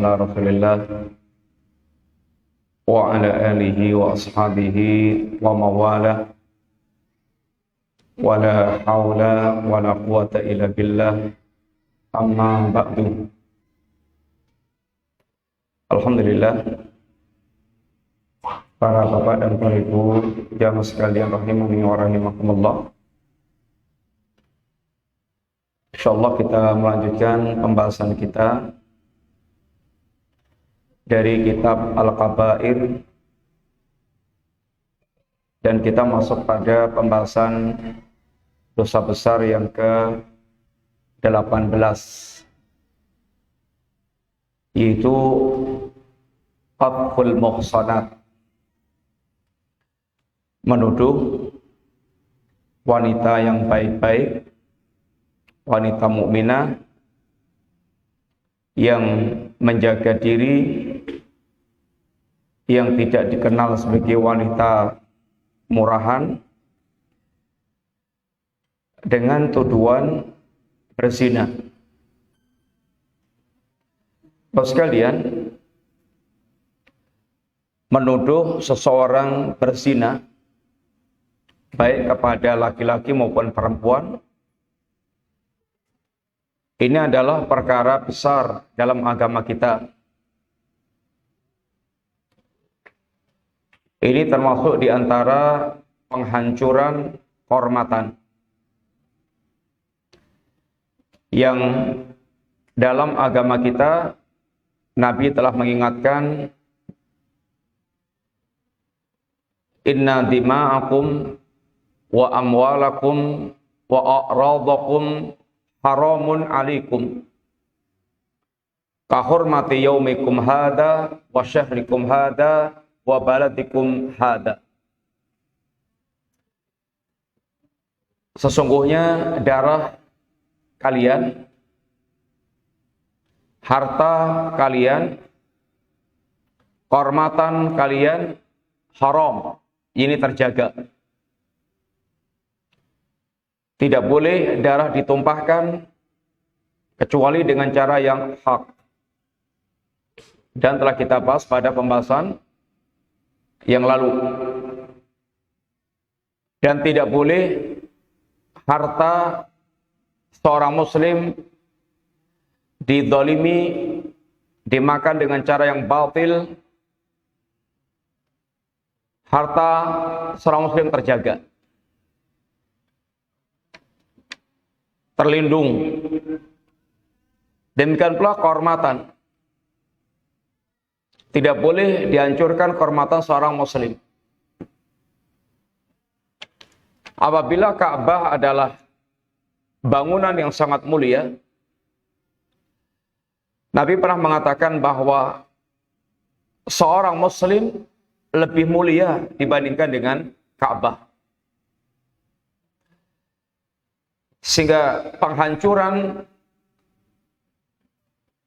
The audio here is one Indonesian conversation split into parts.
على رسول الله وعلى آله وأصحابه ومواله ولا حول ولا قوة إلا بالله أما بعد. Alhamdulillah, para bapak dan para ibu jamaah sekalian rahimani wa rahimakumullah. Insyaallah kita melanjutkan pembahasan kita dari kitab Al-Kabair, dan kita masuk pada pembahasan dosa besar yang ke-18, yaitu qadful muhsanat, menuduh wanita yang baik-baik, wanita mukminah yang menjaga diri, yang tidak dikenal sebagai wanita murahan, dengan tuduhan berzina. Bapak sekalian, menuduh seseorang berzina, baik kepada laki-laki maupun perempuan, ini adalah perkara besar dalam agama kita. Ini termasuk di antara penghancuran kehormatan yang dalam agama kita Nabi telah mengingatkan, inna dima'akum wa amwalakum wa a'radakum haramun alaikum kahurmati yaumikum hada wa syahrikum hada wa baladikum hada. Sesungguhnya darah kalian, harta kalian, kehormatan kalian haram, ini terjaga. Tidak boleh darah ditumpahkan kecuali dengan cara yang hak. Dan telah kita bahas pada pembahasan yang lalu. Dan tidak boleh harta seorang muslim dizalimi, dimakan dengan cara yang batil. Harta seorang muslim terjaga, terlindung. Demikian pula kehormatan. Tidak boleh dihancurkan kehormatan seorang muslim. Apabila Ka'bah adalah bangunan yang sangat mulia, Nabi pernah mengatakan bahwa seorang muslim lebih mulia dibandingkan dengan Ka'bah. Sehingga penghancuran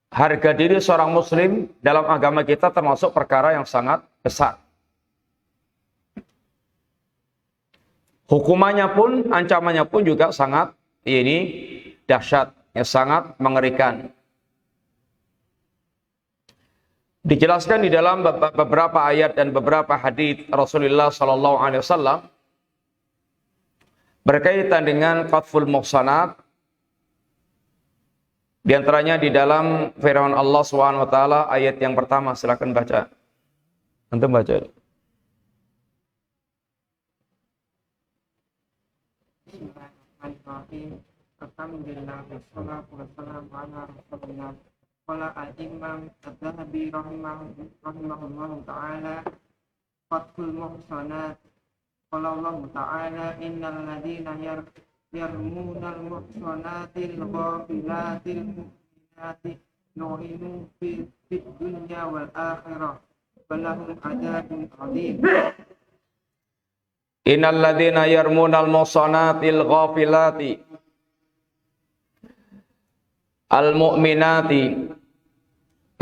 harga diri seorang muslim dalam agama kita termasuk perkara yang sangat besar. Hukumannya pun, ancamannya pun juga sangat dahsyat, yang sangat mengerikan. Dijelaskan di dalam beberapa ayat dan beberapa hadits Rasulullah SAW berkaitan dengan qadful muhsanat. Di antaranya di dalam firman Allah SWT ayat yang pertama, silakan baca. Antum baca. Bismillahirrahmanirrahim. Alhamdulillah wassalatu wassalamu ala Rasulillah. Qala al-Imam Adz-Dzahabi rahimahullahu ta'ala, qadful muhsanat. Qala Allah ta'ala, innal ladzina yarmunal muhsanatil ghafilatil mu'minati nu'inu fid dunya wal akhirah walahum adzabun adzim. Innal ladzina yarmunal muhsanatil ghafilati al mu'minati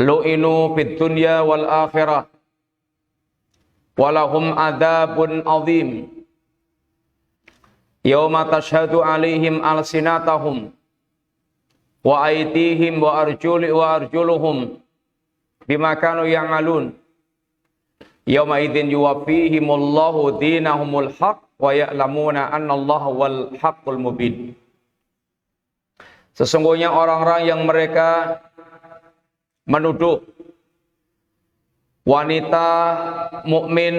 lu'inu fid dunya wal akhirah walahum adzabun adzim. Yauma tashhadu alaihim alsinatahum wa aydihim wa arjuluhum bima kanu ya'malun. Yauma idzin yuwaffihimullahu dinahumul haqq wa ya'lamuna annallaha wal haqqul mubin. Sesungguhnya orang-orang yang mereka menuduh wanita mukmin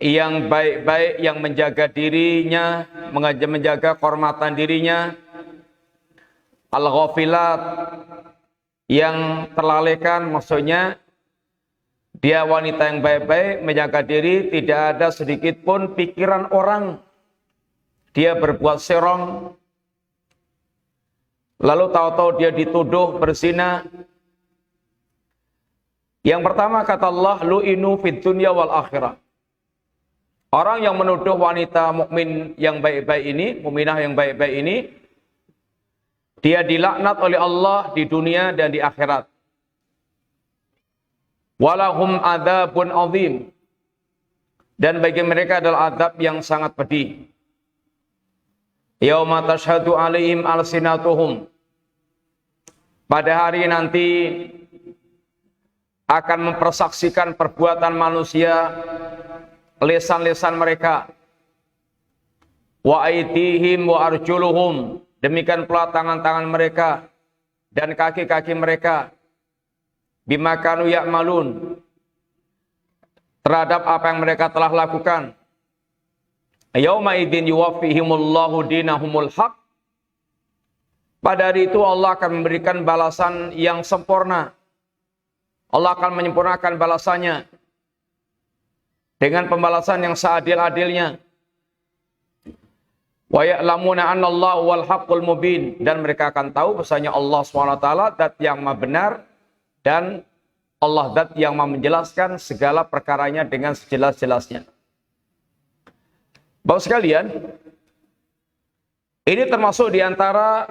yang baik-baik, yang menjaga dirinya, menjaga kehormatan dirinya, al-ghafilat, yang terlalaikan, maksudnya dia wanita yang baik-baik, menjaga diri, tidak ada sedikit pun pikiran orang dia berbuat serong, lalu tahu-tahu dia dituduh berzina. Yang pertama kata Allah, lu'inu fid dunya wal akhirah. Orang yang menuduh wanita mukmin yang baik-baik ini, mukminah yang baik-baik ini, dia dilaknat oleh Allah di dunia dan di akhirat. Walahum adzabun azim. Dan bagi mereka adalah azab yang sangat pedih. Yauma tashhadu alaihim alsinatuhum. Pada hari nanti akan mempersaksikan perbuatan manusia lisan-lisan mereka. Wa aydihim wa arjuluhum, demikian pula tangan-tangan mereka dan kaki-kaki mereka, bima kanu ya'malun, terhadap apa yang mereka telah lakukan. Yauma idzin yuwaffihimullahu dinahumul haqq. Pada hari itu Allah akan memberikan balasan yang sempurna. Allah akan menyempurnakan balasannya dengan pembalasan yang seadil-adilnya. Wa ya'lamuna annallaha wal haqqul mubin, dan mereka akan tahu bahwasanya Allah SWT zat yang Maha benar dan Allah zat yang Maha menjelaskan segala perkaranya dengan sejelas-jelasnya. Bapak sekalian, ini termasuk di antara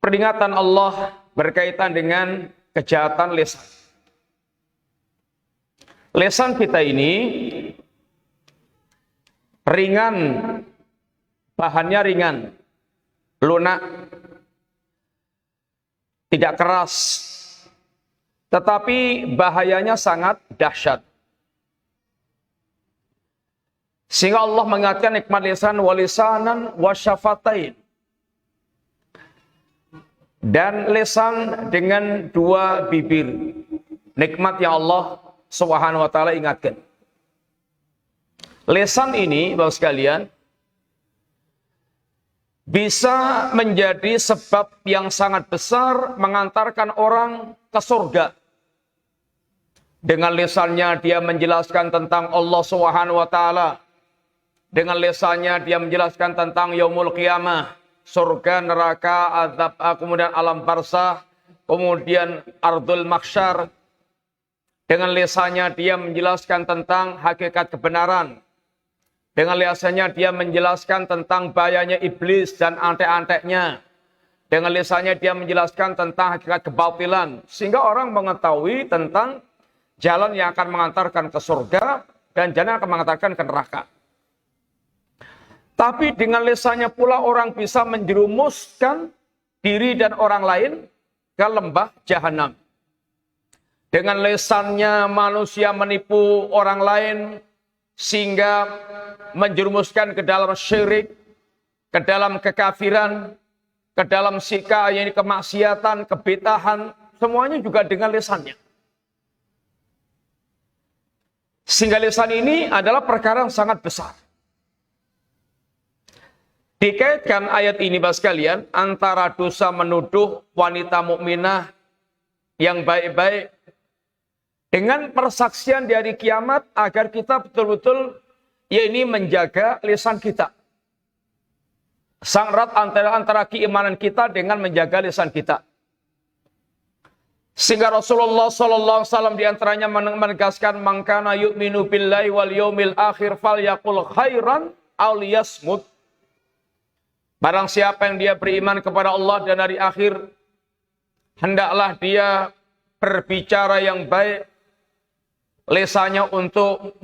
peringatan Allah berkaitan dengan kejahatan lisan. Lisan kita ini ringan, bahannya ringan, lunak, tidak keras, tetapi bahayanya sangat dahsyat. Sehingga Allah mengingatkan nikmat lisan, walisanan, wasyafatain. Dan lisan dengan dua bibir. Nikmat yang Allah Subhanahu wa ta'ala ingatkan. Lisan ini, Bapak sekalian, bisa menjadi sebab yang sangat besar mengantarkan orang ke surga. Dengan lisannya dia menjelaskan tentang Allah Subhanahu wa ta'ala. Dengan lisannya dia menjelaskan tentang yaumul qiyamah, surga, neraka, azab, kemudian alam barzah, kemudian ardul mahsyar. Dengan lisannya dia menjelaskan tentang hakikat kebenaran. Dengan lisannya dia menjelaskan tentang bahayanya iblis dan antek-anteknya. Dengan lisannya dia menjelaskan tentang hakikat kebatilan. Sehingga orang mengetahui tentang jalan yang akan mengantarkan ke surga dan jalan yang akan mengantarkan ke neraka. Tapi dengan lisannya pula orang bisa menjerumuskan diri dan orang lain ke lembah jahanam. Dengan lisannya manusia menipu orang lain sehingga menjerumuskan ke dalam syirik, ke dalam kekafiran, ke dalam sikap yang kemaksiatan, kebid'ahan, semuanya juga dengan lisannya. Sehingga lisan ini adalah perkara yang sangat besar. Dikaitkan ayat ini Bapak sekalian antara dosa menuduh wanita mukminah yang baik-baik dengan persaksian di hari kiamat agar kita betul-betul menjaga lisan kita. Sangat antara keimanan kita dengan menjaga lisan kita. Sehingga Rasulullah SAW di antaranya menegaskan man kana yu'minu billahi wal yaumil akhir falyaqul khairan aw liyasmut. Barang siapa yang dia beriman kepada Allah dan hari akhir, hendaklah dia berbicara yang baik, lisannya untuk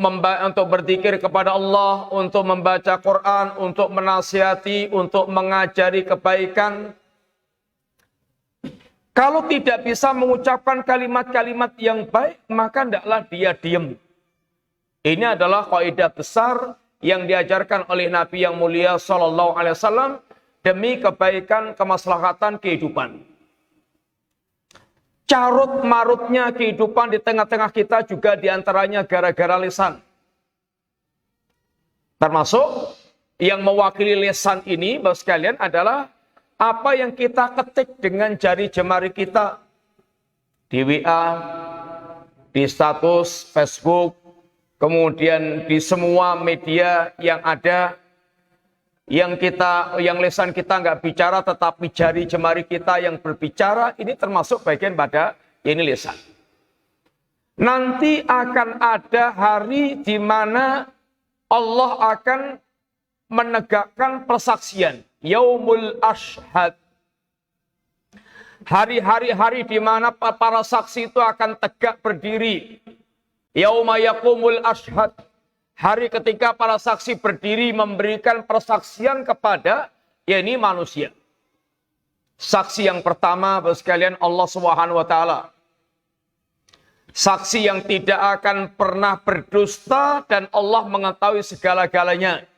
berzikir kepada Allah, untuk membaca Quran, untuk menasihati, untuk mengajari kebaikan. Kalau tidak bisa mengucapkan kalimat-kalimat yang baik, maka hendaklah dia diam. Ini adalah kaidah besar yang diajarkan oleh Nabi yang mulia sallallahu alaihi wasallam demi kebaikan kemaslahatan kehidupan. Carut marutnya kehidupan di tengah-tengah kita juga diantaranya gara-gara lisan. Termasuk yang mewakili lisan ini, Bapak sekalian, adalah apa yang kita ketik dengan jari jemari kita di WA, di status Facebook, kemudian di semua media yang ada, yang lisan kita nggak bicara, tetapi jari jemari kita yang berbicara, ini termasuk bagian pada ini lisan. Nanti akan ada hari di mana Allah akan menegakkan persaksian. Yaumul Ashhad. Hari-hari di mana para saksi itu akan tegak berdiri. Yauma yaqumul ashhad. Hari ketika para saksi berdiri memberikan persaksian kepada yakni manusia. Saksi yang pertama, Bapak sekalian, Allah Subhanahu wa taala. Saksi yang tidak akan pernah berdusta dan Allah mengetahui segala-galanya.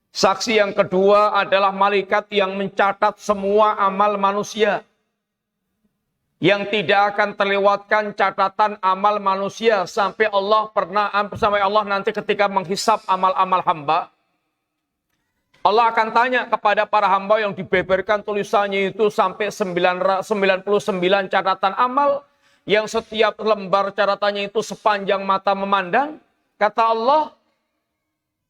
Saksi yang kedua adalah malaikat yang mencatat semua amal manusia. Yang tidak akan terlewatkan catatan amal manusia sampai Allah nanti ketika menghisap amal-amal hamba. Allah akan tanya kepada para hamba yang dibeberkan tulisannya itu sampai 99 catatan amal. Yang setiap lembar catatannya itu sepanjang mata memandang. Kata Allah,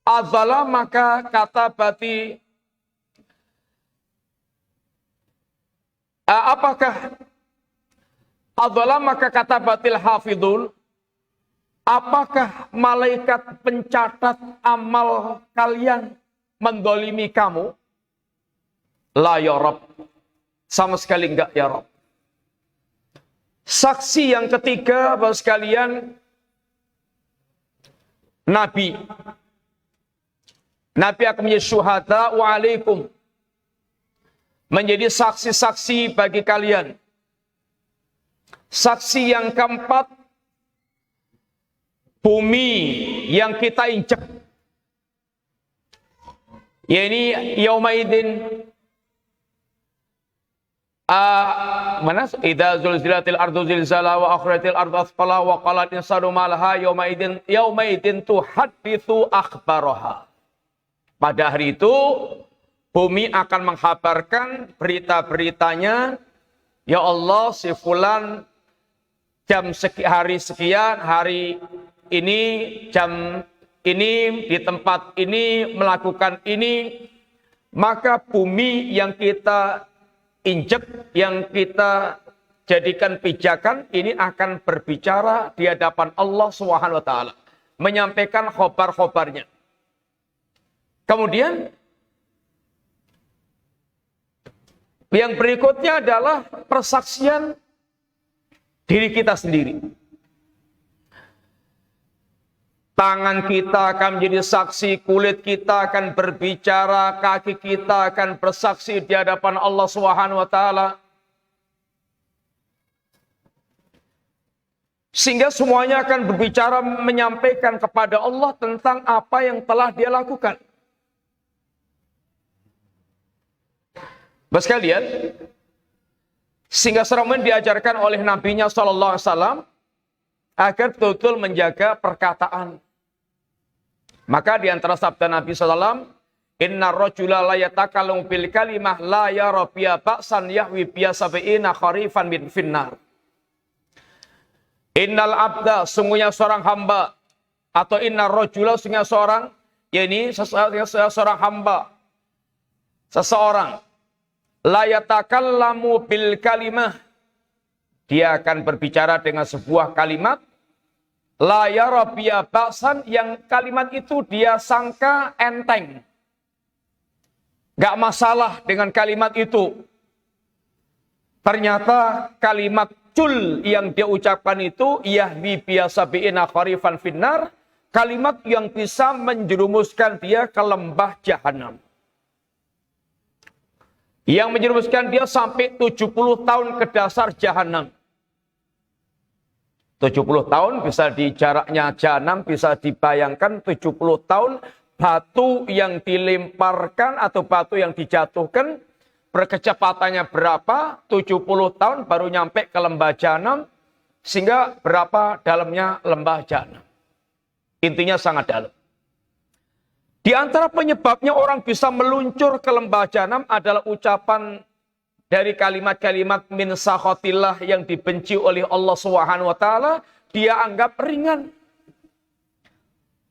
azala maka kata bati, apakah azala maka kata batil hafidul, apakah malaikat pencatat amal kalian mendolimi kamu? La ya Rabb, sama sekali enggak ya Rabb. Saksi yang ketiga, Bapak sekalian, Nabi. Nabi akan menjadi syuhada wa alaikum. Menjadi saksi-saksi bagi kalian. Saksi yang keempat, bumi yang kita injak. Yaitu yaumaidin mana? Idza zulzilatil ardu zilzala wa akhrajatil ardu athqala wa qala insanu ma laha yaumaidin tuhadditsu akhbaraha. Pada hari itu, bumi akan menghabarkan berita-beritanya. Ya Allah, si fulan hari sekian, hari ini, jam ini, di tempat ini, melakukan ini. Maka bumi yang kita injek, yang kita jadikan pijakan, ini akan berbicara di hadapan Allah Subhanahu wa taala. Menyampaikan khobar-khobarnya. Kemudian yang berikutnya adalah persaksian diri kita sendiri. Tangan kita akan menjadi saksi, kulit kita akan berbicara, kaki kita akan bersaksi di hadapan Allah Subhanahu wa taala. Sehingga semuanya akan berbicara menyampaikan kepada Allah tentang apa yang telah dia lakukan. Bapak sekalian, sehingga seorang diajarkan oleh Nabi-Nya SAW agar betul-betul menjaga perkataan. Maka di antara sabda Nabi SAW, Inna rajula la yatakallamu bil kalimah la yara biha ba'san yahwi biha sab'ina kharifan min finnar. Innal abda, sungguhnya seorang hamba, atau inna rajula, sungguhnya seorang, yakni seorang hamba, seseorang, la yatakallamu bil kalimah, dia akan berbicara dengan sebuah kalimat, la yara biha ba'san, yang kalimat itu dia sangka enteng. Gak masalah dengan kalimat itu. Ternyata kalimat cul yang dia ucapkan itu, yahwi biasa bi'ina kharifan finnar, kalimat yang bisa menjerumuskan dia ke lembah jahanam. yang menjerumuskan dia sampai 70 tahun ke dasar jahanam. 70 tahun bisa di jaraknya jahanam, bisa dibayangkan 70 tahun batu yang dilemparkan atau batu yang dijatuhkan, berkecepatannya berapa? 70 tahun baru nyampe ke lembah jahanam, sehingga berapa dalamnya lembah jahanam. Intinya sangat dalam. Di antara penyebabnya orang bisa meluncur ke lembah jahanam adalah ucapan dari kalimat-kalimat min sakhatillah yang dibenci oleh Allah Subhanahu wa taala, dia anggap ringan.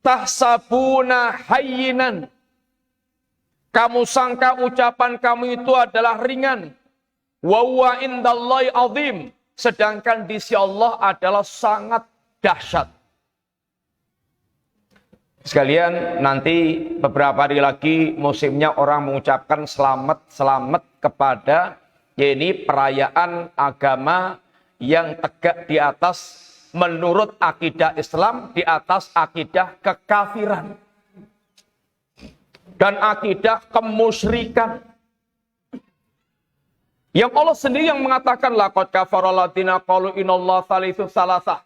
Tahsabuna hayyinan. Kamu sangka ucapan kamu itu adalah ringan. Wa huwa indallahi azim. Sedangkan di sisi Allah adalah sangat dahsyat. Sekalian, nanti beberapa hari lagi musimnya orang mengucapkan selamat kepada, yaitu perayaan agama yang tegak di atas menurut akidah Islam, di atas akidah kekafiran dan akidah kemusyrikan. Yang Allah sendiri yang mengatakan laqad kafara alladziina qalu innallaha tsalitsu tsalasah.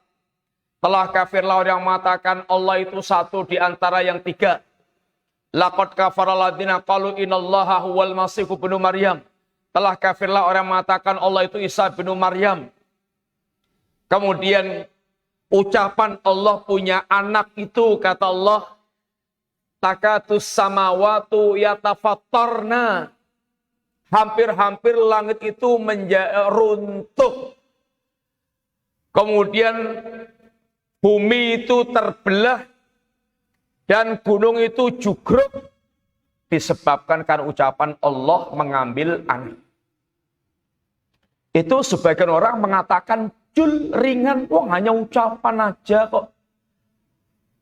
Telah kafirlah orang yang mengatakan Allah itu satu di antara yang tiga. Laqad kafara alladziina qalu innallaha huwal masiihu ibnu Maryam. Telah kafirlah orang yang mengatakan Allah itu Isa bin Maryam. Kemudian ucapan Allah punya anak itu, kata Allah, takatus samawatu yatafattarna. Hampir-hampir langit itu runtuh. Kemudian bumi itu terbelah dan gunung itu jugruk disebabkan karena ucapan Allah mengambil anak. Itu sebagian orang mengatakan jul ringan, hanya ucapan aja kok.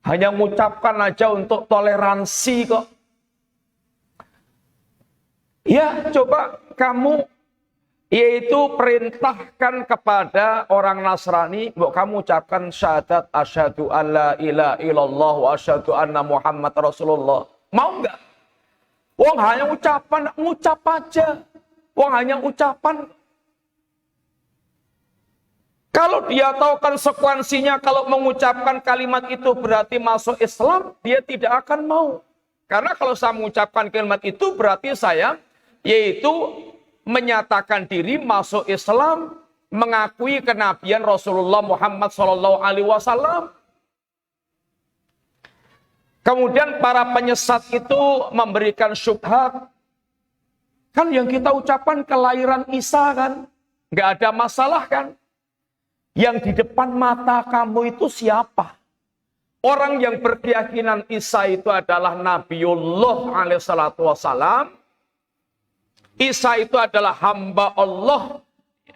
Hanya mengucapkan aja untuk toleransi kok. Ya, coba kamu yaitu perintahkan kepada orang Nasrani, mbok kamu ucapkan syahadat asyhadu alla ilaha illallah wa asyhadu anna Muhammad Rasulullah. Mau enggak? Wong hanya ucapan, ngucap aja. Wong hanya ucapan. Kalau dia tahu konsekuensinya, kalau mengucapkan kalimat itu berarti masuk Islam, dia tidak akan mau. Karena kalau saya mengucapkan kalimat itu berarti saya yaitu menyatakan diri masuk Islam, mengakui kenabian Rasulullah Muhammad SAW. Kemudian para penyesat itu memberikan syubhat. Kan yang kita ucapkan kelahiran Isa kan, nggak ada masalah kan. Yang di depan mata kamu itu siapa? Orang yang berkeyakinan Isa itu adalah Nabiullah alaihissalatu wassalam. Isa itu adalah hamba Allah,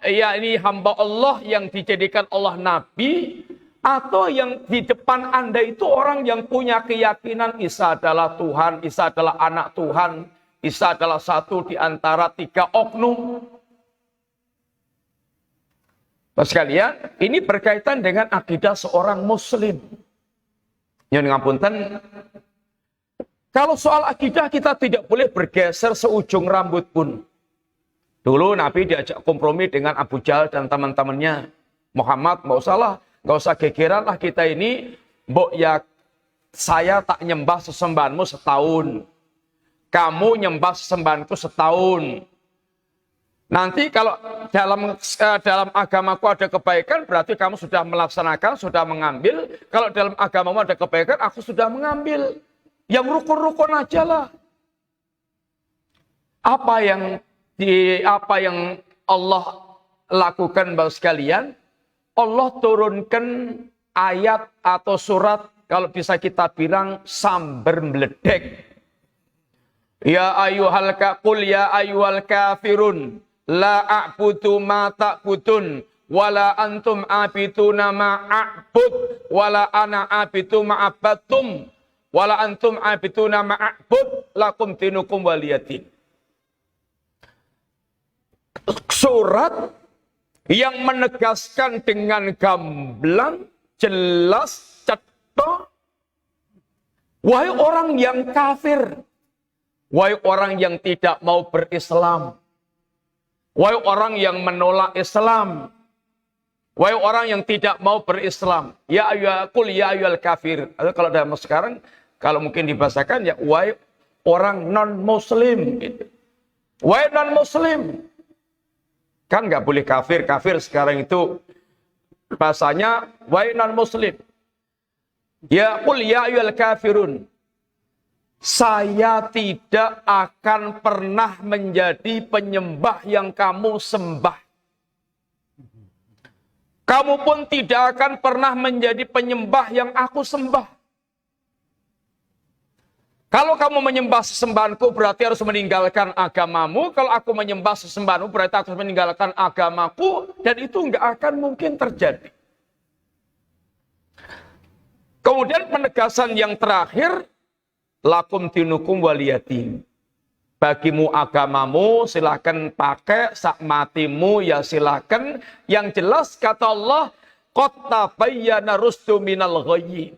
yakni hamba Allah yang dijadikan Allah Nabi, atau yang di depan Anda itu orang yang punya keyakinan Isa adalah Tuhan, Isa adalah anak Tuhan, Isa adalah satu di antara tiga oknum. Bapak sekalian, ini berkaitan dengan akidah seorang Muslim. Yang ngapunten. Kalau soal akidah kita tidak boleh bergeser seujung rambut pun. Dulu Nabi diajak kompromi dengan Abu Jahal dan teman-temannya. Muhammad, nggak usah gegeran lah kita ini. Mbok ya saya tak nyembah sesembahanmu setahun. Kamu nyembah sesembahanku setahun. Nanti kalau dalam agamaku ada kebaikan, berarti kamu sudah melaksanakan, sudah mengambil. Kalau dalam agamamu ada kebaikan, aku sudah mengambil. Yang rukun-rukun aja lah. Apa yang Allah lakukan Bapak sekalian, Allah turunkan ayat atau surat, kalau bisa kita bilang sambar meledek. Ya ayyuhal kafirun la a'budu ma ta'budun wala antum abiduna ma a'bud wala ana abidu ma abattum wala antum abiduna ma'abud lakum dinukum waliyadin. Surat yang menegaskan dengan gamblang, jelas, cetok. Wahai orang yang kafir, wahai orang yang tidak mau berislam, Wahai orang yang menolak Islam, wahai orang yang tidak mau berislam, ya ayyuhal kafir. Atau kalau dalam sekarang, kalau mungkin dibahasakan ya wahai orang non-muslim. Gitu. Wahai non-muslim. Kan nggak boleh kafir. Kafir sekarang itu bahasanya wahai non-muslim. Ya ayyuhal kafirun. Saya tidak akan pernah menjadi penyembah yang kamu sembah. Kamu pun tidak akan pernah menjadi penyembah yang aku sembah. Kalau kamu menyembah sesembahanku berarti harus meninggalkan agamamu. Kalau aku menyembah sesembahanmu berarti aku harus meninggalkan agamaku. Dan itu nggak akan mungkin terjadi. Kemudian penegasan yang terakhir. Lakum dinukum waliyadin. Bagimu agamamu silahkan pakai, sak matimu ya silahkan. Yang jelas kata Allah, qad tabayyana rusdu minal ghayyi.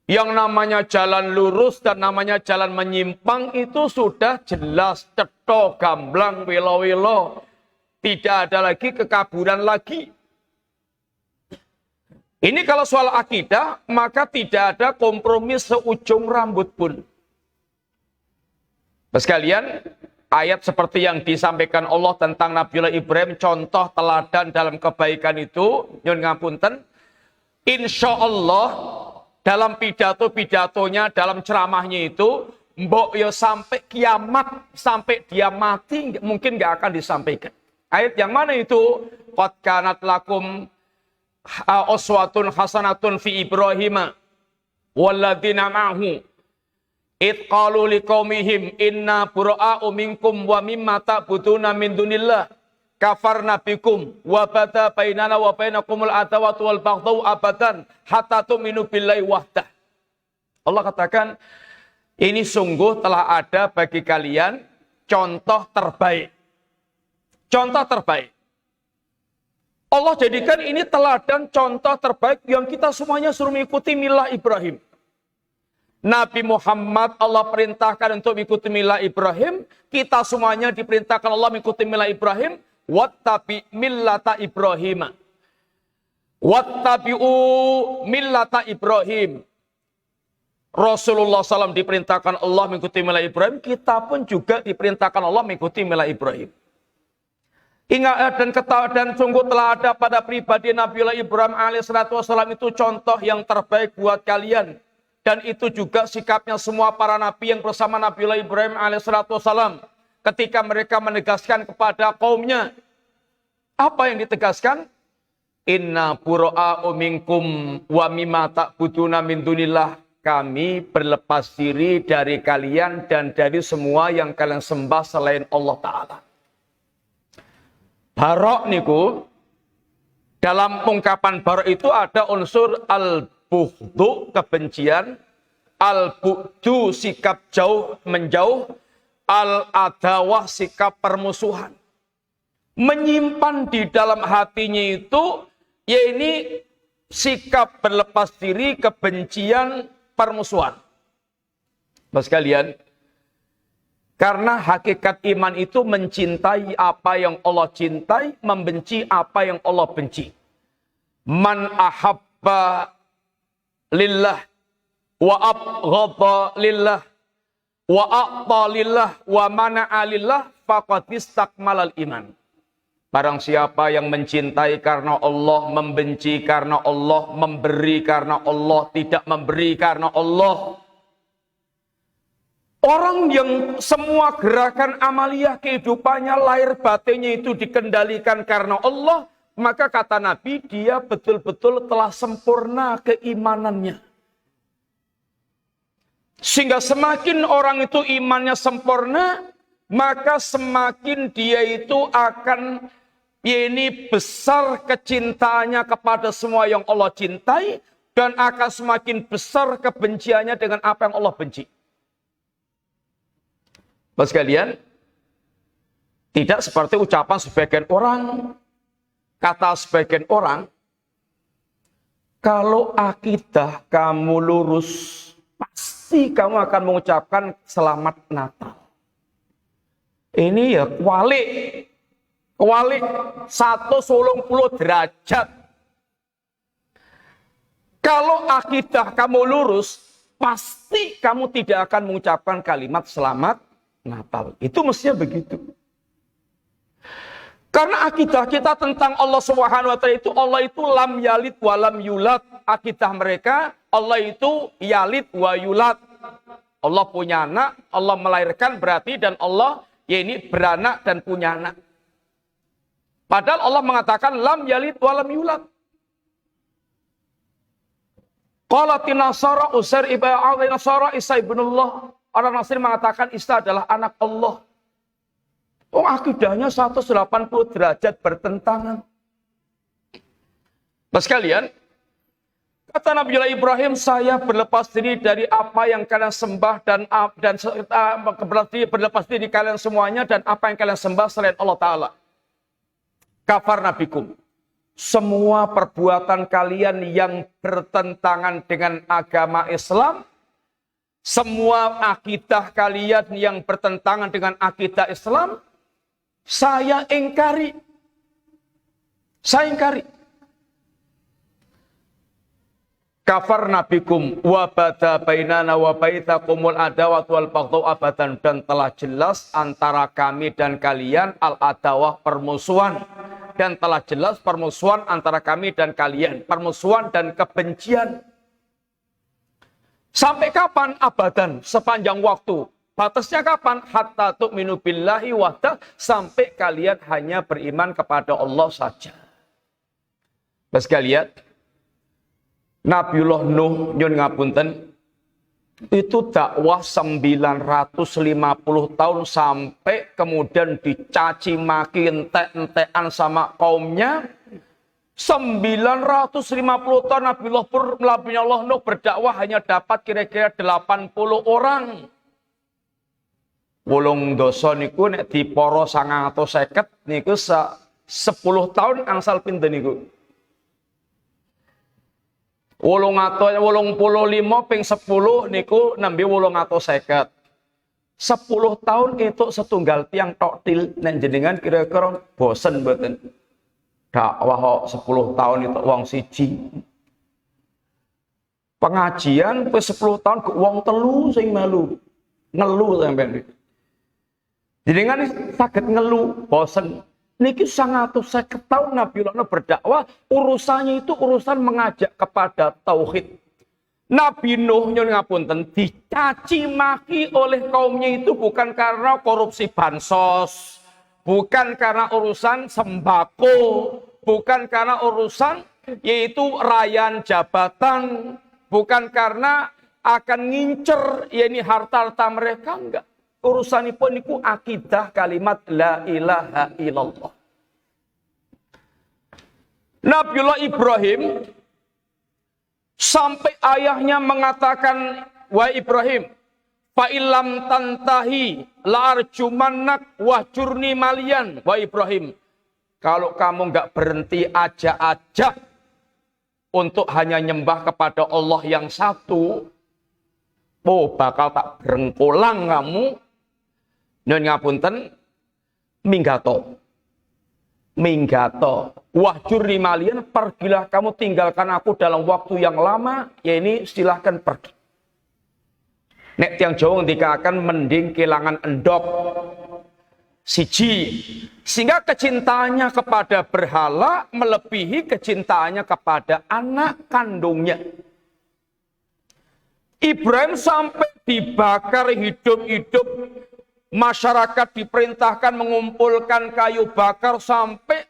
Yang namanya jalan lurus dan namanya jalan menyimpang itu sudah jelas, cetha, gamblang, wilo-wilo. Tidak ada lagi kekaburan lagi. Ini kalau soal akidah, maka tidak ada kompromi seujung rambut pun. Sekalian, ayat seperti yang disampaikan Allah tentang Nabiullah Ibrahim, contoh teladan dalam kebaikan itu, nyun ngapunten, insya Allah dalam pidato-pidatonya, dalam ceramahnya itu, mbok yo sampai kiamat, sampai dia mati, mungkin nggak akan disampaikan. Ayat yang mana itu? Qad kanat lakum uswatun hasanatun fi Ibrahim walladzina ma'hu id qalu liqaumihim inna bura'a'u minkum wa mimma ta'buduna min dunillah kafarna bikum wa bada bainana wa bainakumul adawatu wal baghdau abadan hatta tu'minu billahi wahdah. Allah katakan, ini sungguh telah ada bagi kalian contoh terbaik. Contoh terbaik. Allah jadikan ini teladan contoh terbaik yang kita semuanya suruh mengikuti milah Ibrahim. Nabi Muhammad Allah perintahkan untuk mengikuti milah Ibrahim. Kita semuanya diperintahkan Allah mengikuti milah Ibrahim. Wattabi millata Ibrahim. Wattabi'u millata Ibrahim. Rasulullah SAW diperintahkan Allah mengikuti milah Ibrahim. Kita pun juga diperintahkan Allah mengikuti milah Ibrahim. Ingat dan sungguh telah ada pada pribadi Nabiullah Ibrahim alaihissalam itu contoh yang terbaik buat kalian. Dan itu juga sikapnya semua para nabi yang bersama Nabiullah Ibrahim alaihissalam. Ketika mereka menegaskan kepada kaumnya. Apa yang ditegaskan? Inna bura'a'u minkum wa mimma ta'buduna min dunillah. Kami berlepas diri dari kalian dan dari semua yang kalian sembah selain Allah Ta'ala. Barok niku, dalam ungkapan barok itu ada unsur al-bughdu, kebencian, al-bu'du, sikap jauh, menjauh, al-adawah, sikap permusuhan. Menyimpan di dalam hatinya itu, ya ini sikap berlepas diri, kebencian, permusuhan. Mas kalian, karena hakikat iman itu mencintai apa yang Allah cintai, membenci apa yang Allah benci. Man ahabba lillah, wa abghadha lillah, wa a'ta lillah, wa mana'a lillah, faqad istakmalal iman. Barang siapa yang mencintai karena Allah, membenci karena Allah, memberi karena Allah, tidak memberi karena Allah. Orang yang semua gerakan amaliyah kehidupannya, lahir batinnya itu dikendalikan karena Allah, maka kata Nabi, dia betul-betul telah sempurna keimanannya. Sehingga semakin orang itu imannya sempurna, maka semakin dia itu akan ini besar kecintaannya kepada semua yang Allah cintai, dan akan semakin besar kebenciannya dengan apa yang Allah benci. Bapak sekalian, tidak seperti ucapan sebagian orang, kata sebagian orang, kalau akidah kamu lurus, pasti kamu akan mengucapkan selamat Natal. Ini ya kualik. Kewalik 180 derajat. Kalau akidah kamu lurus, pasti kamu tidak akan mengucapkan kalimat selamat Natal. Itu mestinya begitu. Karena akidah kita tentang Allah Subhanahu wa taala itu, Allah itu lam yalid wa lam yulad. Akidah mereka, Allah itu yalid wa yulad. Allah punya anak, Allah melahirkan berarti, dan Allah ya ini beranak dan punya anak. Padahal Allah mengatakan lam yalid wa lam yulad. Qalatin Nasara Usair ibn Nasara Isa ibnullah. Orang Nasrani mengatakan Isa adalah anak Allah. Oh, akidahnya 180 derajat bertentangan. Nah sekalian, kata Nabi Ibrahim, saya berlepas diri dari apa yang kalian sembah dan berlepas diri kalian semuanya dan apa yang kalian sembah selain Allah Ta'ala. Kafar nabikum. Semua perbuatan kalian yang bertentangan dengan agama Islam, semua akidah kalian yang bertentangan dengan akidah Islam, saya ingkari. Saya ingkari. Kafar nabikum wa bada bainana wa baitakumul adawat wal baghdau abadan, dan telah jelas antara kami dan kalian al adawah, permusuhan, dan telah jelas permusuhan antara kami dan kalian, permusuhan dan kebencian. Sampai kapan? Abadan, sepanjang waktu. Batasnya kapan? Hatta tu'minu billahi wahdah, sampai kalian hanya beriman kepada Allah saja. Mas kalian, Nabiullah Nuh nyun ngapunten itu dakwah 950 tahun sampai kemudian dicaci maki entek-entekan sama kaumnya. 950 tahun Nabiullah Nuh berdakwah hanya dapat kira-kira 80 orang. Wolung dosa niku nek diporo 950 niku 10 tahun angsal pinten niku. 85 ping 10 niku nembe 850. 10 tahun itu setunggal tiang toktil nek jenengan kira-kira bosen mboten. Dakwah 10 tahun itu wong siji. Pengajian wis 10 tahun ke wong telu sing melu. Ngelu sampean. Jenengan saged ngelu, bosen. Niki 150 tahun Nabiullah Nuh berdakwah, urusannya itu urusan mengajak kepada tauhid. Nabi Nuh nyun ngapunten dicaci maki oleh kaumnya itu bukan karena korupsi bansos, bukan karena urusan sembako, bukan karena urusan yaitu rayan jabatan, bukan karena akan ngincer yakni harta-harta mereka, enggak. Urusanipun niku akidah kalimat la ilaha illallah. Nabiullah Ibrahim sampai ayahnya mengatakan, wa Ibrahim, fa illam tantahi la arjumannak wahjurni malian. Wa Ibrahim, kalau kamu enggak berhenti aja untuk hanya nyembah kepada Allah yang satu, oh bakal tak berengkulang kamu. Nun ngapunten, minggato. Wahjurni malian, pergilah kamu tinggalkan aku dalam waktu yang lama, ya ini silahkan pergi. Nek tiang Jawa ngendikaken mending kelangan endok siji, sehingga kecintaannya kepada berhala melebihi kecintaannya kepada anak kandungnya. Ibrahim sampai dibakar hidup-hidup. Masyarakat diperintahkan mengumpulkan kayu bakar sampai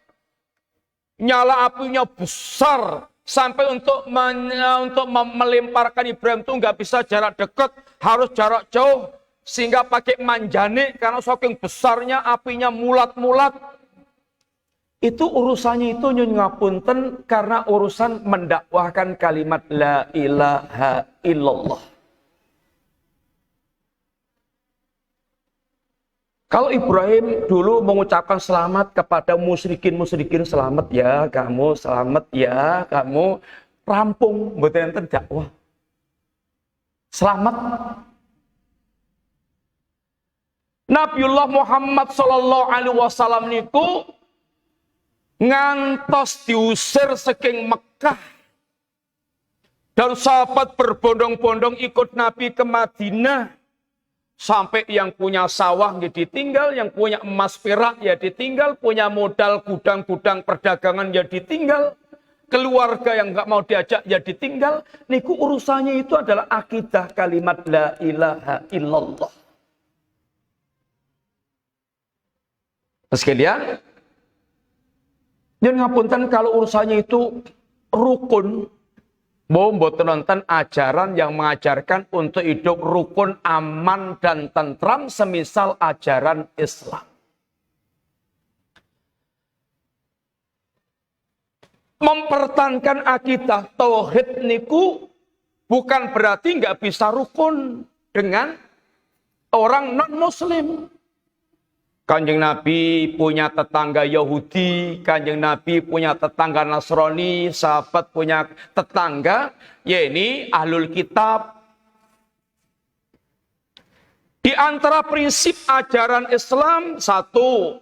nyala apinya besar. Sampai untuk melemparkan Ibrahim itu nggak bisa jarak dekat, harus jarak jauh. Sehingga pakai manjane karena saking besarnya apinya mulat-mulat. Itu urusannya itu nyun ngapunten karena urusan mendakwahkan kalimat la ilaha illallah. Kalau Ibrahim dulu mengucapkan selamat kepada musyrikin selamat ya kamu rampung mboten enten dakwah. Selamat. Nabiullah Muhammad sallallahu alaihi wasallam niku ngantos diusir saking Mekah. Dan sahabat berbondong-bondong ikut Nabi ke Madinah. Sampai yang punya sawah ya ditinggal, yang punya emas perak ya ditinggal, punya modal gudang-gudang perdagangan ya ditinggal. Keluarga yang nggak mau diajak ya ditinggal. Niku urusannya itu adalah akidah kalimat la ilaha illallah. Sekalian, yang ngapunten kalau urusannya itu rukun, mau mboten nonton ajaran yang mengajarkan untuk hidup rukun, aman dan tentram semisal ajaran Islam. Mempertahankan akidah tauhid niku bukan berarti nggak bisa rukun dengan orang non Muslim. Kanjeng Nabi punya tetangga Yahudi, Kanjeng Nabi punya tetangga Nasrani, sahabat punya tetangga, yakni Ahlul Kitab. Di antara prinsip ajaran Islam, satu,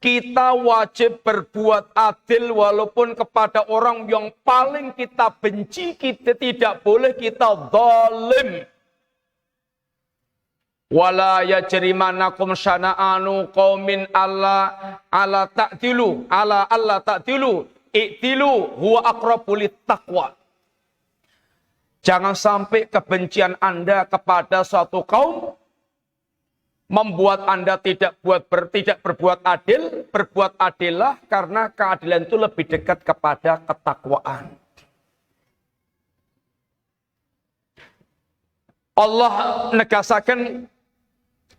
kita wajib berbuat adil walaupun kepada orang yang paling kita benci, kita tidak boleh kita zalim. Wala yajrimanakum syana'anu qaumin alla ta'dilu i'dilu huwa aqrabu littaqwa. Jangan sampai kebencian Anda kepada suatu kaum membuat Anda tidak berbuat adil. Berbuat adillah karena keadilan itu lebih dekat kepada ketakwaan. Allah negasaken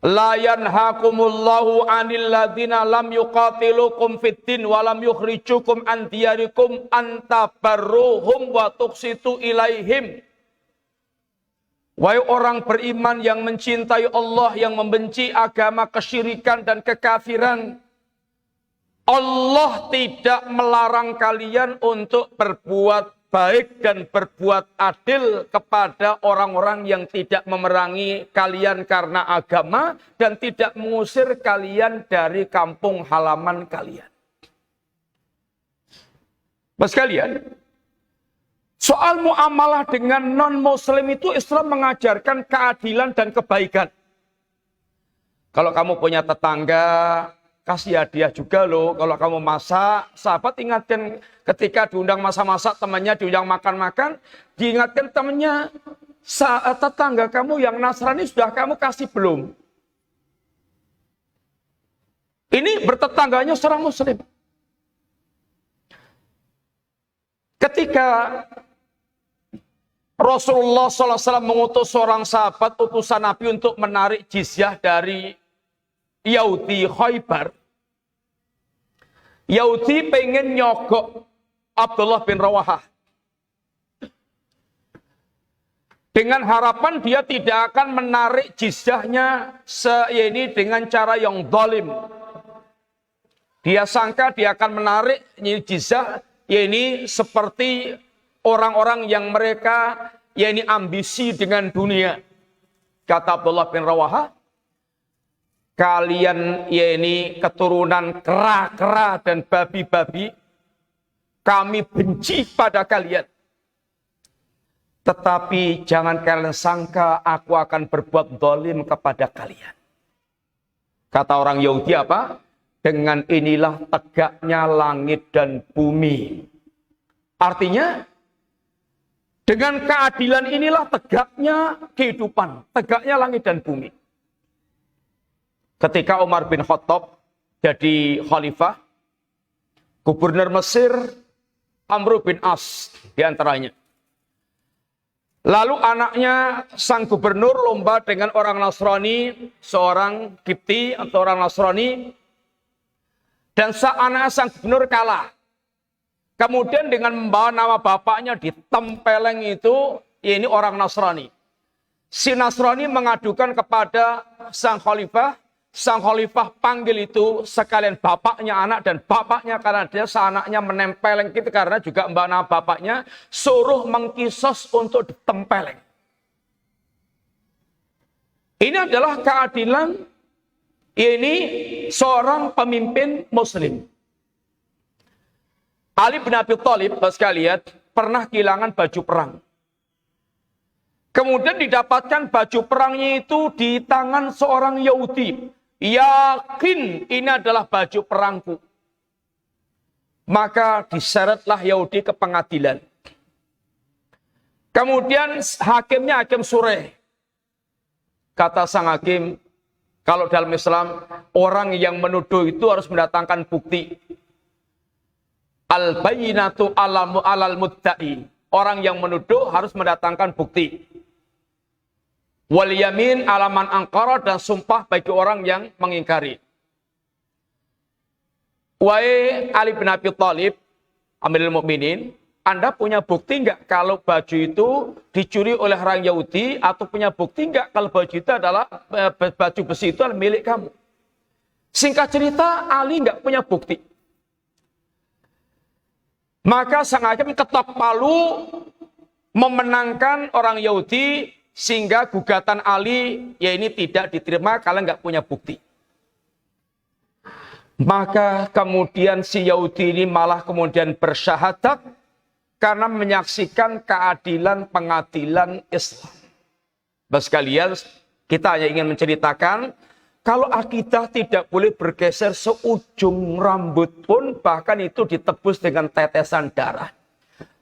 la yanhakumullahu 'anil ladzina lam yuqatilukum fiddin wa lam yukhrijukum an diyarikum an tabarruhum wa tuqsitu ilaihim. Wahai orang beriman yang mencintai Allah, yang membenci agama kesyirikan dan kekafiran, Allah tidak melarang kalian untuk berbuat baik dan berbuat adil kepada orang-orang yang tidak memerangi kalian karena agama dan tidak mengusir kalian dari kampung halaman kalian. Mas kalian, soal muamalah dengan non-muslim itu Islam mengajarkan keadilan dan kebaikan. Kalau kamu punya tetangga, kasih hadiah juga loh. Kalau kamu masak, sahabat ingatkan ketika diundang masak-masak, temannya diundang makan-makan, diingatkan temannya, saat tetangga kamu yang Nasrani sudah kamu kasih belum? Ini bertetangganya seorang Muslim. Ketika Rasulullah SAW mengutus seorang sahabat utusan Nabi untuk menarik jizyah dari Yahudi Khaybar. Yahudi pengen nyogok Abdullah bin Rawahah. Dengan harapan dia tidak akan menarik jizyahnya ini dengan cara yang zalim. Dia sangka dia akan menarik jizyah ini seperti orang-orang yang mereka ini ambisi dengan dunia. Kata Abdullah bin Rawahah, kalian ini keturunan kera-kera dan babi-babi, kami benci pada kalian. Tetapi jangan kalian sangka aku akan berbuat zalim kepada kalian. Kata orang Yahudi apa? Dengan inilah tegaknya langit dan bumi. Artinya, dengan keadilan inilah tegaknya kehidupan, tegaknya langit dan bumi. Ketika Umar bin Khattab jadi khalifah, gubernur Mesir Amr bin As diantaranya. Lalu anaknya sang gubernur lomba dengan orang Nasrani, seorang Kipti atau orang Nasrani, dan anak sang gubernur kalah. Kemudian dengan membawa nama bapaknya ditempeleng itu, ini orang Nasrani. Si Nasrani mengadukan kepada sang khalifah panggil itu sekalian bapaknya anak dan bapaknya karena dia seanaknya menempeleng gitu karena juga mbak nama bapaknya suruh mengkisos untuk ditempeleng. Ini adalah keadilan ini seorang pemimpin muslim. Ali bin Abi Thalib, sekalian, pernah kehilangan baju perang. Kemudian didapatkan baju perangnya itu di tangan seorang Yahudi. Yakin ini adalah baju perangku. Maka diseretlah Yahudi ke pengadilan. Kemudian hakimnya hakim Sureh. Kata sang hakim, kalau dalam Islam, orang yang menuduh itu harus mendatangkan bukti. Al-bayyinatu alal mudda'i. Orang yang menuduh harus mendatangkan bukti. Wal yamin alaman angkara, dan sumpah bagi orang yang mengingkari. Wahai Ali bin Abi Thalib, Amirul Mukminin, Anda punya bukti enggak kalau baju itu dicuri oleh orang Yahudi, atau punya bukti enggak kalau baju itu adalah baju besi itu adalah milik kamu? Singkat cerita, Ali enggak punya bukti. Maka sang hakim ketok palu memenangkan orang Yahudi, sehingga gugatan Ali ya ini tidak diterima kalau nggak punya bukti. Maka kemudian si Yahudi ini malah kemudian bersyahadat karena menyaksikan keadilan pengadilan Islam. Bapak sekalian, kita hanya ingin menceritakan kalau akidah tidak boleh bergeser seujung rambut pun, bahkan itu ditebus dengan tetesan darah.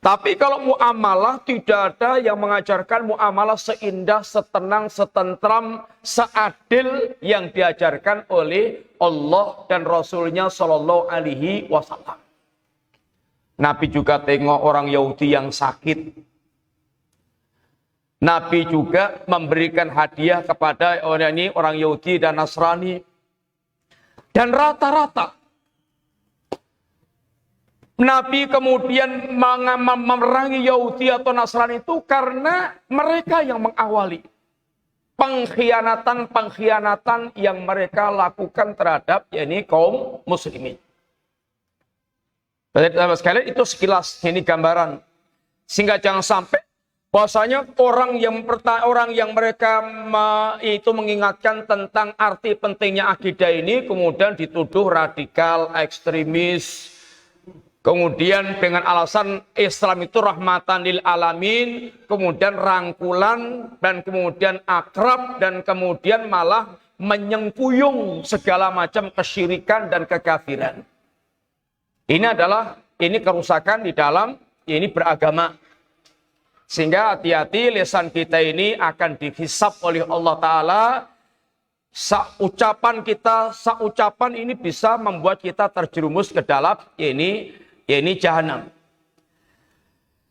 Tapi kalau muamalah, tidak ada yang mengajarkan muamalah seindah, setenang, setentram, seadil yang diajarkan oleh Allah dan Rasulnya Shallallahu Alaihi Wasallam. Nabi juga tengok orang Yahudi yang sakit. Nabi juga memberikan hadiah kepada orang Yahudi dan Nasrani. Dan rata-rata Nabi kemudian memerangi Yahudi atau Nasrani itu karena mereka yang mengawali pengkhianatan yang mereka lakukan terhadap kaum muslimin. Bapak sekalian, itu sekilas ini gambaran, sehingga jangan sampai bahwasanya orang yang mereka itu mengingatkan tentang arti pentingnya akidah ini kemudian dituduh radikal, ekstremis. Kemudian dengan alasan Islam itu rahmatan lil alamin, kemudian rangkulan, dan kemudian akrab, dan kemudian malah menyengkuyung segala macam kesyirikan dan kekafiran. Ini kerusakan di dalam beragama. Sehingga hati-hati, lisan kita ini akan dihisab oleh Allah Ta'ala. Saucapan ini bisa membuat kita terjerumus ke dalam ini jahanam.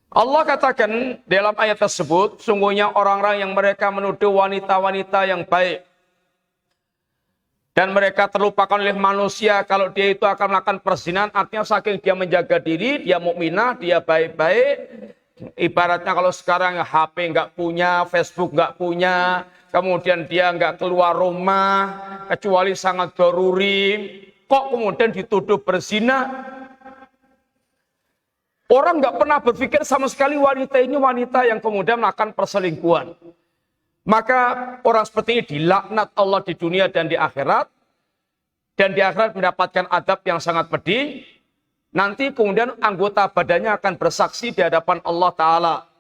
Allah katakan dalam ayat tersebut, sungguhnya orang-orang yang mereka menuduh wanita-wanita yang baik dan mereka terlupakan oleh manusia kalau dia itu akan melakukan perzinahan, artinya saking dia menjaga diri, dia mukminah, dia baik-baik. Ibaratnya kalau sekarang HP nggak punya, Facebook nggak punya, kemudian dia nggak keluar rumah kecuali sangat daruri, kok kemudian dituduh berzina. Orang nggak pernah berpikir sama sekali wanita ini wanita yang kemudian melakukan perselingkuhan. Maka orang seperti ini dilaknat Allah di dunia dan di akhirat. Dan di akhirat mendapatkan adab yang sangat pedih. Nanti kemudian anggota badannya akan bersaksi di hadapan Allah Ta'ala.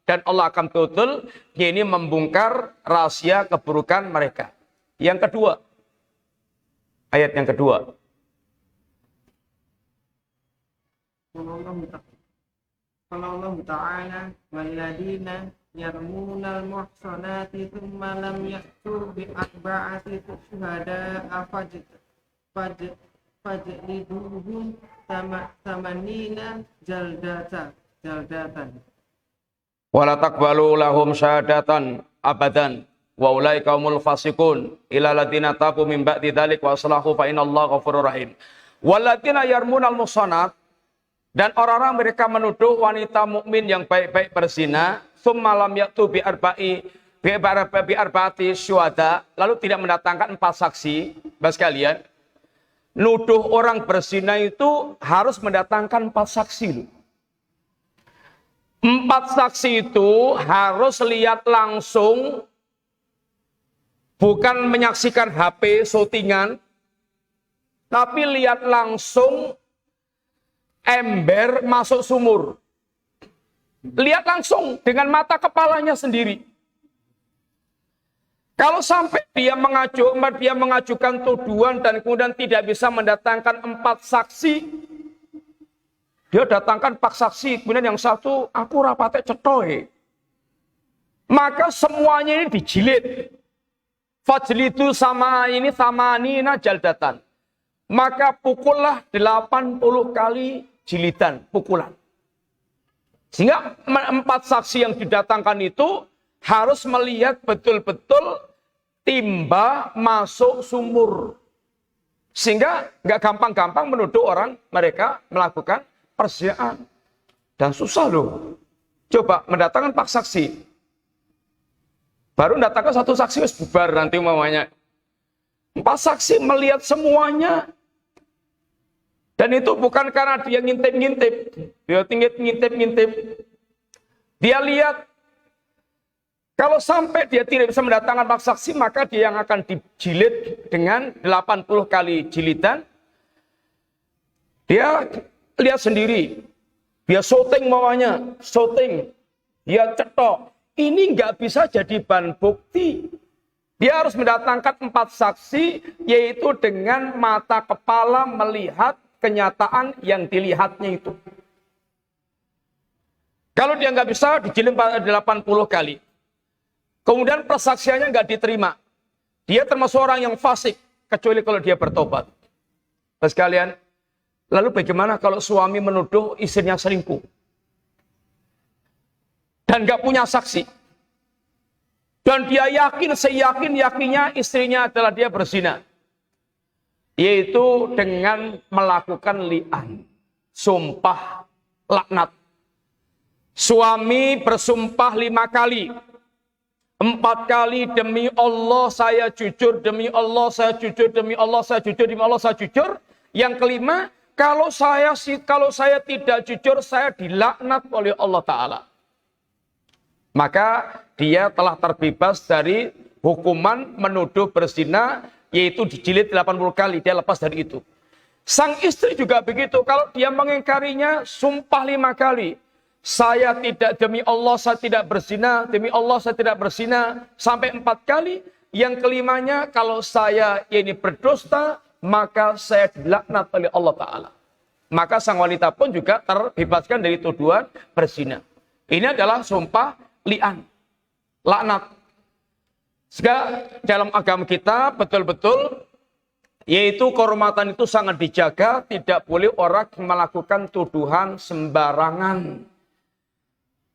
Dan Allah akan betul ini membongkar rahasia keburukan mereka. Yang kedua, ayat yang kedua. Qala Allah Ta'ala walladzina yarmunal muhsanati thumma lam ya'tu bi arba'ati syuhada'a fajliduhum tamanina jaldatan Wala taqbalu lahum syahadatan abadan wa ulaika humul fasiqun ila ladina tabu min ba'di dzalik wa aslahu fa innallaha ghafurur rahim. Walladzina yarmunal muhsanat, dan orang-orang mereka menuduh wanita mukmin yang baik-baik berzina, tsumma lam ya'tu bi arba'ati syuhada, lalu tidak mendatangkan 4 saksi. Bapak sekalian, nuduh orang berzina itu harus mendatangkan 4 saksi. 4 saksi itu harus lihat langsung, bukan menyaksikan HP syutingan, tapi lihat langsung ember masuk sumur. Lihat langsung dengan mata kepalanya sendiri. Kalau sampai dia mengajukan tuduhan dan kemudian tidak bisa mendatangkan 4 saksi, dia datangkan 4 saksi, kemudian yang satu, aku rapate cetohe. Maka semuanya ini dijilid. Fajlidu samanina jaldatan. Maka pukullah 80 kali jilidan, pukulan. Sehingga 4 saksi yang didatangkan itu harus melihat betul-betul timba masuk sumur. Sehingga nggak gampang-gampang menuduh orang mereka melakukan perzinaan. Dan susah loh. Coba mendatangkan 4 saksi. Baru mendatangkan 1 saksi harus bubar nanti umpamanya. 4 saksi melihat semuanya. Dan itu bukan karena dia ngintip-ngintip. Dia ngintip-ngintip. Dia lihat. Kalau sampai dia tidak bisa mendatangkan 4 saksi, maka dia yang akan dijilid dengan 80 kali jilidan. Dia lihat sendiri. Dia syuting maunya. Syuting. Dia cetok. Ini nggak bisa jadi bahan bukti. Dia harus mendatangkan 4 saksi, yaitu dengan mata kepala melihat kenyataan yang dilihatnya itu. Kalau dia nggak bisa, dijilid 80 kali. Kemudian persaksiannya nggak diterima. Dia termasuk orang yang fasik, kecuali kalau dia bertobat. Terus sekalian, lalu bagaimana kalau suami menuduh istrinya selingkuh? Dan nggak punya saksi. Dan dia yakin, seyakin-yakinnya istrinya adalah dia berzina. Yaitu dengan melakukan li'an. Sumpah laknat. Suami bersumpah 5 kali. 4 kali demi Allah saya jujur, demi Allah saya jujur, demi Allah saya jujur, demi Allah saya jujur. Yang kelima, kalau saya tidak jujur, saya dilaknat oleh Allah Ta'ala. Maka dia telah terbebas dari hukuman menuduh berzina, yaitu dijilid 80 kali, dia lepas dari itu. Sang istri juga begitu, kalau dia mengingkarinya, sumpah 5 kali. Saya tidak, demi Allah saya tidak berzina, demi Allah saya tidak berzina, sampai 4 kali. Yang kelimanya, kalau saya ini berdusta, maka saya dilaknat oleh Allah Ta'ala. Maka sang wanita pun juga terbebaskan dari tuduhan berzina. Ini adalah sumpah li'an, laknat. Sehingga dalam agama kita betul-betul, yaitu kehormatan itu sangat dijaga, tidak boleh orang melakukan tuduhan sembarangan.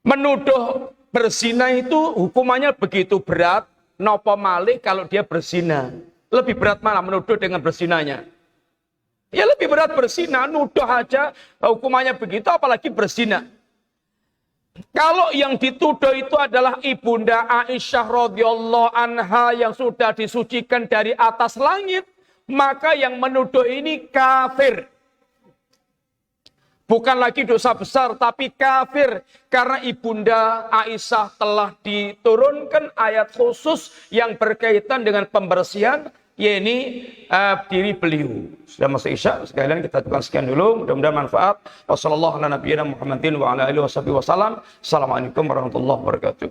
Menuduh berzina itu hukumannya begitu berat, nopo malih kalau dia berzina. Lebih berat mana menuduh dengan berzinanya? Ya lebih berat berzina, nuduh aja hukumannya begitu, apalagi berzina. Kalau yang dituduh itu adalah ibunda Aisyah radhiyallahu anha yang sudah disucikan dari atas langit, maka yang menuduh ini kafir. Bukan lagi dosa besar, tapi kafir. Karena ibunda Aisyah telah diturunkan ayat khusus yang berkaitan dengan pembersihan, yaitu diri beliau. Sudah masuk Isya, sekalian kita tukang sekian dulu. Mudah-mudahan manfaat. Wassalamualaikum warahmatullahi wabarakatuh.